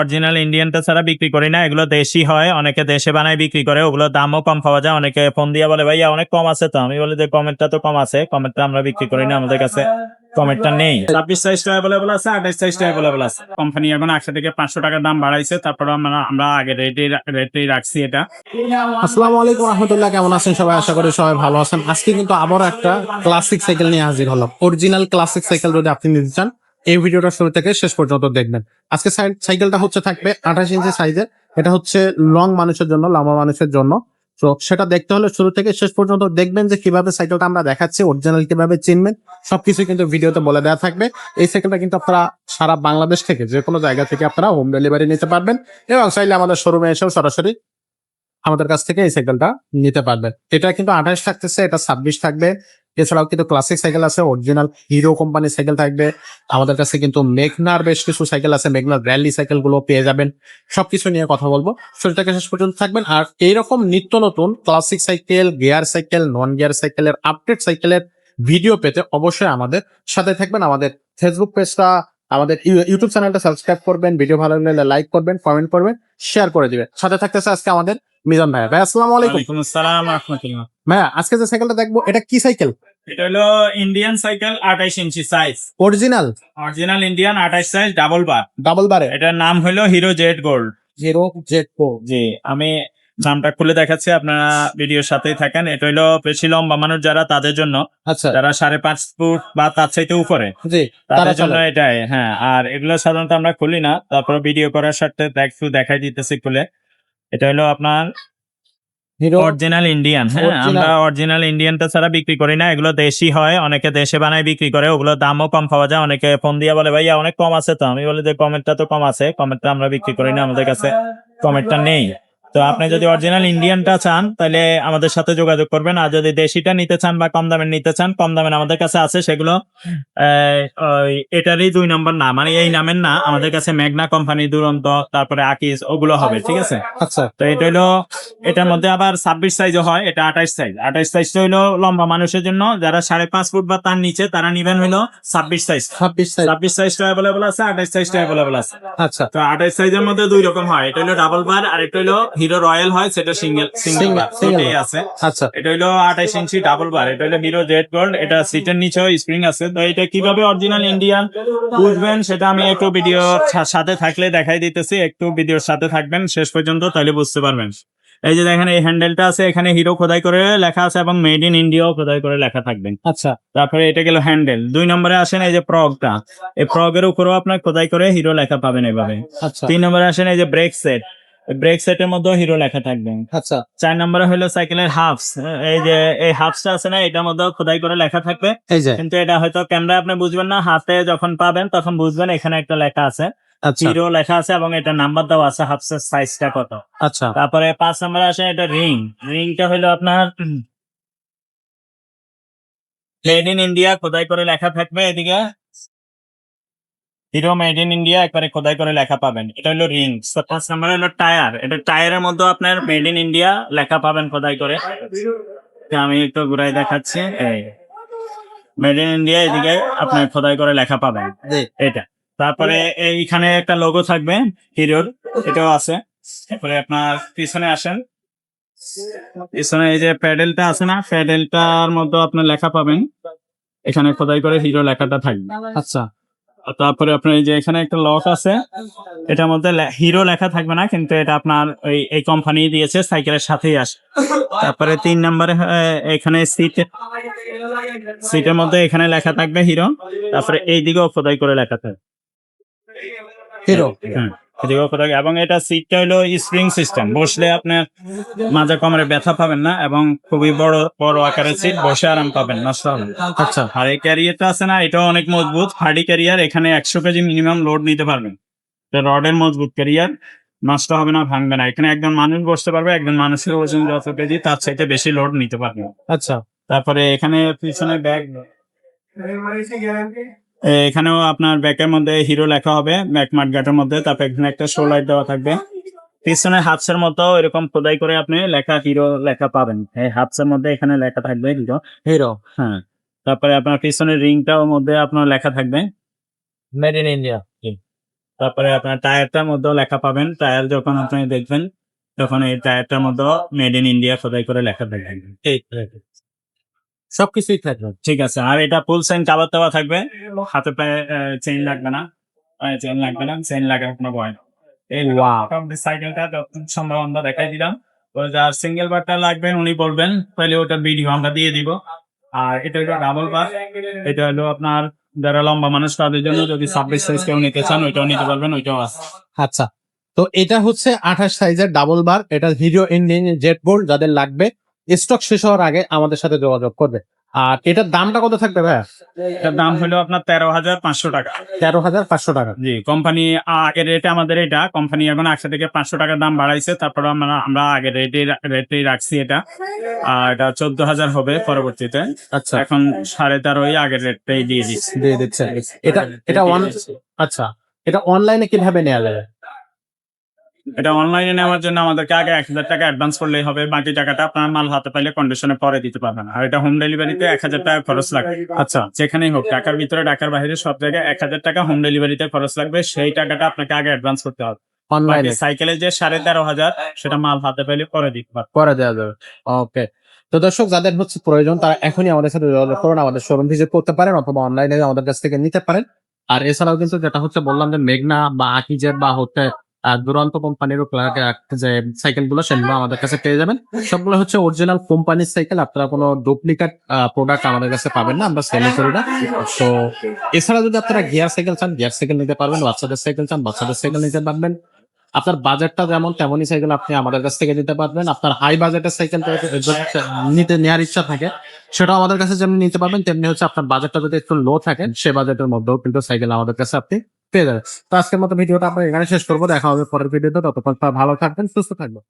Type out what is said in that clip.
Original ইন্ডিয়ানটা ছাড়া বিক্রি করি না, এগুলো দেশি হয়, অনেকে দেশে বানায় বিক্রি করে, ওগুলো দামও কম পাওয়া যায়। অনেকে ফোন দিয়ে বলে ভাইয়া অনেক কম আছে, তো আমি বলি যে কমেরটা তো কম আছে, কমেরটা আমরা বিক্রি করি না, আমাদের কাছে কমেরটা নেই। 26 সাইজটা অ্যাভেলেবল আছে, 28 সাইজটা অ্যাভেলেবল আছে। কোম্পানি এখন 100 থেকে 500 টাকার দাম বাড়াইছে, তারপর আমরা আগে রেটেই রাখছি এটা। আসসালামু আলাইকুম রহমতুল্লাহ, কেমন আছেন সবাই? আশা করি সবাই ভালো আছেন। আজকে কিন্তু আবার একটা ক্লাসিক সাইকেল নিয়ে হাজির হলাম। অরিজিনাল ক্লাসিক সাইকেল যদি আপনি নিতে চান, এই ভিডিওটা শুরু থেকে শেষ পর্যন্ত দেখবেন। আজকে সাইকেলটা হচ্ছে থাকবে 28 ইঞ্চি সাইজের। এটা হচ্ছে লং মানুষের জন্য, লম্বা মানুষের জন্য। তো সেটা দেখতে হলে শুরু থেকে শেষ পর্যন্ত দেখবেন যে কিভাবে সাইকেলটা আমরা দেখাচ্ছি, অরিজিনাল কিভাবে চিনবেন, সবকিছু কিন্তু ভিডিওতে বলে দেওয়া থাকবে। এই সাইকেলটা কিন্তু আপনারা সারা বাংলাদেশ থেকে যে কোনো জায়গা থেকে আপনারা হোম ডেলিভারি নিতে পারবেন, এবং চাইলে আমাদের শোরুমে এসেও সরাসরি আমাদের কাছ থেকে এই সাইকেলটা নিতে পারবেন। এটা কিন্তু 28 থাকতেছে, এটা 26 থাকবে। এছাড়াও কিন্তু ক্লাসিক সাইকেল আছে, অরিজিনাল হিরো কোম্পানির সাইকেল থাকবে। আমাদের কাছে কিন্তু মেঘনার বেশ কিছু সাইকেল আছে, মেঘনার র্যালি সাইকেল গুলো পেয়ে যাবেন। সবকিছু নিয়ে কথা বলবো, শুরু থেকে শেষ পর্যন্ত থাকবেন। আর এইরকম নিত্য নতুন classic cycle, gear cycle, non gear সাইকেলের আপডেট সাইকেলের ভিডিও পেতে অবশ্যই আমাদের সাথে থাকবেন। আমাদের ফেসবুক পেজটা, আমাদের ইউটিউব চ্যানেলটা সাবস্ক্রাইব করবেন, ভিডিও ভালো লাগলে লাইক করবেন, কমেন্ট করবেন, শেয়ার করে দিবেন। সাথে থাকতেছে আজকে আমাদের মিজান ভাই। ভাই আসসালামু আলাইকুম। ওয়ালাইকুম আসসালাম রাহমাতুল্লাহ। ভাইয়া আজকে যে সাইকেলটা দেখবো, এটা কি সাইকেল? এটা হলো Indian cycle, 28 inch size, original Indian 28 size, double bar. Double বারে এটার নাম হলো Hero Z gold. Zero Z pro. জি, আমি নামটা খুলে দেখাচ্ছি, আপনারা ভিডিওর সাথেই থাকেন। এটা হলো বেশি লম্বা মানুষ যারা, তাদের জন্য, আচ্ছা, যারা 5.5 ফুট বা তার চাইতে উপরে, জি, তাদের জন্য এটাই। হ্যাঁ, আর এগুলো সাধারণত আমরা খুলি না, তারপর ভিডিও করার সাথে দেখাই দিতেছি খুলে। এটা হলো আপনার হিরো অরিজিনাল ইন্ডিয়ান। হ্যাঁ, Original। আমরা অরিজিনাল ইন্ডিয়ানটা ছাড়া বিক্রি করি না, এগুলো দেশি হয়, অনেকে দেশে বানায় বিক্রি করে, ওগুলো দামও কম পাওয়া যায়। অনেকে ফোন দিয়ে বলে ভাইয়া অনেক কম আছে, তো আমি বলি যে কমেরটা তো কম আছে, কমেরটা আমরা বিক্রি করি না, আমাদের কাছে কমেরটা নেই। তো আপনি যদি অরিজিনাল ইন্ডিয়ানটা চান তাহলে আমাদের সাথে যোগাযোগ করবেন, আর যদি দেশিটা নিতে চান বা কম দামের নিতে চান, কম দামের আমাদের কাছে আছে। সেগুলো এটারই 2 নম্বর না, মানে এই নামের না, আমাদের কাছে মেঘনা কোম্পানি, দুরন্ত, তারপরে আকিজ, ওগুলো হবে। ঠিক আছে, আচ্ছা, তো এটা হলো, এটার মধ্যে আবার 26 সাইজও হয়, এটা 28 সাইজ। 28 সাইজটা হলো লম্বা মানুষের জন্য, যারা 5.5 ফুট বা তার নিচে, তারা নিবেন হলো 26 সাইজ। 26 সাইজ। 26 সাইজটা অ্যাভেলেবল আছে, 28 সাইজটা অ্যাভেলেবল আছে। আচ্ছা, তো 28 সাইজের মধ্যে 2 রকম হয়, এটা হলো ডাবল বার, আর এটা হলো হিরো রয়্যাল হয়, সেটা সিঙ্গেল বার, দুটোই আছে। আচ্ছা, এটা হলো 28 ইঞ্চি ডাবল বার, এটা হলো হিরো জেড গোল্ড। এটা সিটের নিচেও স্প্রিং আছে। তো এটা কিভাবে অরিজিনাল ইন্ডিয়ান বুঝবেন সেটা আমি একটু ভিডিওর সাথে থাকলে দেখাই দিতেছি, একটু ভিডিওর সাথে থাকবেন শেষ পর্যন্ত, তাহলে বুঝতে পারবেন। এই যে দেখেন, এই হ্যান্ডেলটা আছে, এখানে হিরো খোদাই করে লেখা আছে, এবং মেড ইন ইন্ডিয়াও খোদাই করে লেখা থাকবে। আচ্ছা, তারপরে এটা গেল হ্যান্ডেল। 2 নম্বরে আসেন এই যে প্রগটা, এই প্রগের উপরেও আপনার খোদাই করে হিরো লেখা পাবেন এভাবে। আচ্ছা, 3 নম্বরে আসেন এই যে ব্রেক সেট, ব্রেক সেটের মধ্যেও হিরো লেখা থাকবে। আচ্ছা, 4 নম্বরে হলো সাইকেলের হাফস, এই যে এই হাফসটা আছে না, এটার মধ্যেও খোদাই করে লেখা থাকবে। এই যে, কিন্তু এটা হয়তো ক্যামেরায় আপনি বুঝবেন না, হাতে যখন পাবেন তখন বুঝবেন। এখানে একটা লেখা আছে, আচ্ছা, হিরো লেখা আছে, এবং এটা নাম্বার দেওয়া আছে, হাফসের সাইজটা কত। আচ্ছা, তারপরে 5 নম্বরে আসে এটা রিংটা হলো আপনার মেড ইন ইন্ডিয়া খোদাই করে লেখা থাকবে। এদিকে হিরো মেড ইন ইন্ডিয়া একবারে খোদাই করে লেখা পাবেন, এটা হলো রিং। 5 নম্বরে হলো টায়ার, এটা টায়ারের মধ্যে আপনার মেড ইন ইন্ডিয়া লেখা পাবেন খোদাই করে। আমি একটু ঘুরাই দেখাচ্ছি, এই মেড ইন ইন্ডিয়া, এদিকে আপনার খোদাই করে লেখা পাবেন জি, এটা। তারপরে এইখানে একটা লোগো থাকবে হিরোর, এটাও আছে। তারপরে আপনার পিছনে আসেন, পিছনে এই যে প্যাডেলটা আছে না, প্যাডেলটার মধ্যে আপনার লেখা পাবেন, এখানে খোদাই করে হিরো লেখাটা থাকবে। আচ্ছা, আর তারপরে আপনার এই যে এখানে একটা লক আছে, এটার মধ্যে হিরো লেখা থাকবে না, কিন্তু এটা আপনার এই কোম্পানি দিয়েছে, সাইকেলের সাথেই আসে। তারপরে 3 নম্বরে এখানে সিটের মধ্যে এখানে লেখা থাকবে হিরো। তারপরে এই দিকেও খোদাই করে লেখা থাকবে হিরো। হ্যাঁ, এদিকেও খোদাই। এবং এটা সিটটা হলো স্প্রিং সিস্টেম, বসলে আপনার মাঝে কোমরে ব্যথা পাবেন না, এবং খুবই বড় বড় আকারের সিট, বসে আরাম পাবেন, নষ্ট হবে না। আচ্ছা, আর এই ক্যারিয়ারটা আছে না, এটাও অনেক মজবুত, হার্ডি ক্যারিয়ার, এখানে 100 কেজি মিনিমাম লোড নিতে পারবেন। রডের মজবুত ক্যারিয়ার, নষ্ট হবে না, ভাঙবে না। এখানে একজন মানুষ বসতে পারবে, একজন মানুষের ওজন যত কেজি তার চাইতে বেশি লোড নিতে পারবে। আচ্ছা, তারপরে এখানে পিছনে ব্যাগ, এখানেও আপনার ব্যাকের মধ্যে হিরো লেখা হবে, ব্যাক মাঠগাটের মধ্যে। তারপর এখানে একটা শো লাইট দেওয়া থাকবে। পিছনে হাফসের মতো এরকম খোদাই করে আপনি লেখা হিরো লেখা পাবেন, এই হাফসের মধ্যে এখানে লেখা থাকবে হিরো। হিরো হ্যাঁ, তারপরে আপনার পিছনের রিংটার মধ্যে আপনার লেখা থাকবে মেড ইন ইন্ডিয়া। তারপরে আপনার টায়ারটার মধ্যেও লেখা পাবেন, টায়ার যখন আপনি দেখবেন তখন এই টায়ারটার মধ্যে মেড ইন ইন্ডিয়া খোদাই করে লেখা দেখবেন। সবকিছুই থাকবে। ঠিক আছে, আর এটা ফুল সাইন কাবার দেওয়া থাকবে, হাতে পায়ে চেইন লাগবে না, পায়ে চেইন লাগবে না, চেইন লাগার কোনো ভয় নেই। এই মোটামুটি সাইকেলটা যতক্ষণ সম্ভব আমরা দেখাই দিলাম। তো যার সিঙ্গেল বারটা লাগবে উনি বলবেন, তাহলে ওটার ভিডিও আমরা দিয়ে দিব। আর এটা হলো ডাবল বার, এটা হলো আপনার যারা লম্বা মানুষ তাদের জন্য, যদি 26 সাইজ কেউ নিতে চান ওইটাও নিতে পারবেন, ওইটাও আছে। আচ্ছা, তো এটা হচ্ছে 28 সাইজের ডাবল বার, এটা হিরো ইঞ্জিন জেট বোল্ট, যাদের লাগবে স্টক শেষ হওয়ার আগে আমাদের সাথে যোগাযোগ করবে। আর এটার দামটা কত থাকবে ভাইয়া? এটার দাম হলো আপনার 13,500 টাকা। 13,500 টাকা। জি, কোম্পানি আগের রেটে আমাদের এটা, কোম্পানি এখন 100 থেকে 500 টাকা দাম বাড়াইছে, তারপরে আমরা আগের রেটেই রাখছি এটা। আর এটা 14,000 হবে পরবর্তীতে। আচ্ছা, এখন 13,500 আগের রেটটাই দিয়ে দিচ্ছি। দিয়ে দিচ্ছে। এটা আচ্ছা, এটা অনলাইনে কিভাবে নেওয়া যাবে? এটা অনলাইনে নেওয়ার জন্য আমাদেরকে আগে 1,000 টাকা অ্যাডভান্স করলেই হবে, বাকি টাকাটা আপনার মাল হাতে পাইলে কন্ডিশনে পরে দিতে পারবেন। আর এটা হোম ডেলিভারিতে 1,000 টাকা খরচ লাগবে। আচ্ছা, যেখানেই হোক, ঢাকার ভিতরে ঢাকার বাইরে সব জায়গায় 1,000 টাকা হোম ডেলিভারিতে খরচ লাগবে, সেই টাকাটা আপনাকে আগে অ্যাডভান্স করতে হবে। অনলাইনে সাইকেলের যে 13,500 সেটা মাল হাতে পাইলে পরে দিতে পারবেন। করে দেওয়া যাবে। ওকে, তো দর্শক যাদের হচ্ছে প্রয়োজন তারা এখনই আমাদের সাথে যোগাযোগ করুন, আমাদের শোরুম ভিজিট করতে পারেন অথবা অনলাইনে আমাদের কাছ থেকে নিতে পারেন। আর এছাড়াও কিন্তু যেটা হচ্ছে বললাম যে মেঘনা বা আকিজের বা হচ্ছে দুরান্ত কোম্পানিরও যে সাইকেল গুলো সেগুলো আমাদের কাছে পেয়ে যাবেন। সবগুলো হচ্ছে অরিজিনাল কোম্পানির সাইকেল, আপনারা কোনো ডুপ্লিকেট প্রোডাক্ট আমাদের কাছে পাবেন না, আমরা সেল করি না। তো এছাড়া যদি আপনারা গিয়ার সাইকেল চান, গিয়ার সাইকেল নিতে পারবেন, বাচ্চাদের সাইকেল চান, বাচ্চাদের সাইকেল নিতে পারবেন। আপনার বাজেটটা যেমন তেমনই সাইকেল আপনি আমাদের কাছ থেকে নিতে পারবেন। আপনার হাই বাজেটের সাইকেল নেওয়ার ইচ্ছা থাকে সেটাও আমাদের কাছে যেমনি নিতে পারবেন, তেমনি হচ্ছে আপনার বাজেটটা যদি একটু লো থাকে সে বাজেটের মধ্যেও কিন্তু সাইকেল আমাদের কাছে আপনি পেয়ে যাবেন। তো আজকের মতো ভিডিওটা আমরা এখানে শেষ করবো, দেখা হবে পরের ভিডিওতে। ততক্ষণ ভালো থাকবেন, সুস্থ থাকবেন।